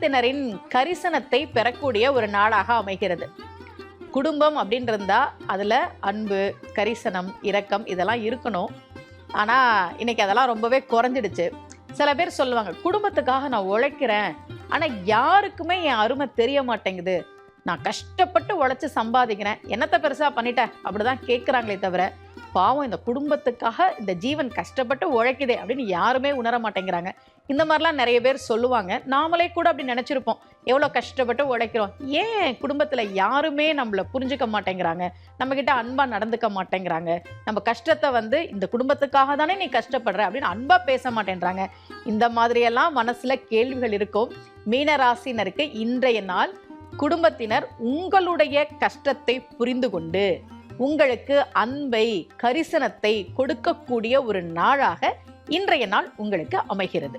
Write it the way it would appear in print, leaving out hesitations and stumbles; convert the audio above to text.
குடும்பத்தினரின் கரிசனத்தை பெறக்கூடிய ஒரு நாளாக அமைகிறது. குடும்பம் அப்படின்னு இருந்தா அதுல அன்பு, கரிசனம், இரக்கம் இதெல்லாம் இருக்கணும். ஆனா இன்னைக்கு அதெல்லாம் ரொம்பவே குறைஞ்சிடுச்சு. சில பேர் சொல்லுவாங்க, குடும்பத்துக்காக நான் உழைக்கிறேன், ஆனா யாருக்குமே என் அருமை தெரிய மாட்டேங்குது, நான் கஷ்டப்பட்டு உழைச்சு சம்பாதிக்கிறேன், என்னத்த பெருசா பண்ணிட்டேன் அப்படிதான் கேட்குறாங்களே தவிர, பாவம் இந்த குடும்பத்துக்காக இந்த ஜீவன் கஷ்டப்பட்டு உழைக்குதே அப்படின்னு யாருமே உணர மாட்டேங்கிறாங்க. இந்த மாதிரிலாம் நிறைய பேர் சொல்லுவாங்க. நாமளே கூட அப்படி நினச்சிருப்போம், எவ்வளோ கஷ்டப்பட்டு உழைக்கிறோம், ஏன் குடும்பத்தில் யாருமே நம்மளை புரிஞ்சுக்க மாட்டேங்கிறாங்க, நம்மக்கிட்ட அன்பாக நடந்துக்க மாட்டேங்கிறாங்க, நம்ம கஷ்டத்தை இந்த குடும்பத்துக்காக தானே நீ கஷ்டப்படுற அப்படின்னு அன்பாக பேச மாட்டேன்றாங்க. இந்த மாதிரியெல்லாம் மனசில் கேள்விகள் இருக்கும். மீனராசினருக்கு இன்றைய நாள் குடும்பத்தினர் உங்களுடைய கஷ்டத்தை புரிந்து கொண்டு உங்களுக்கு அன்பை, கரிசனத்தை கொடுக்கக்கூடிய ஒரு நாளாக இன்றைய நாள் உங்களுக்கு அமைகிறது.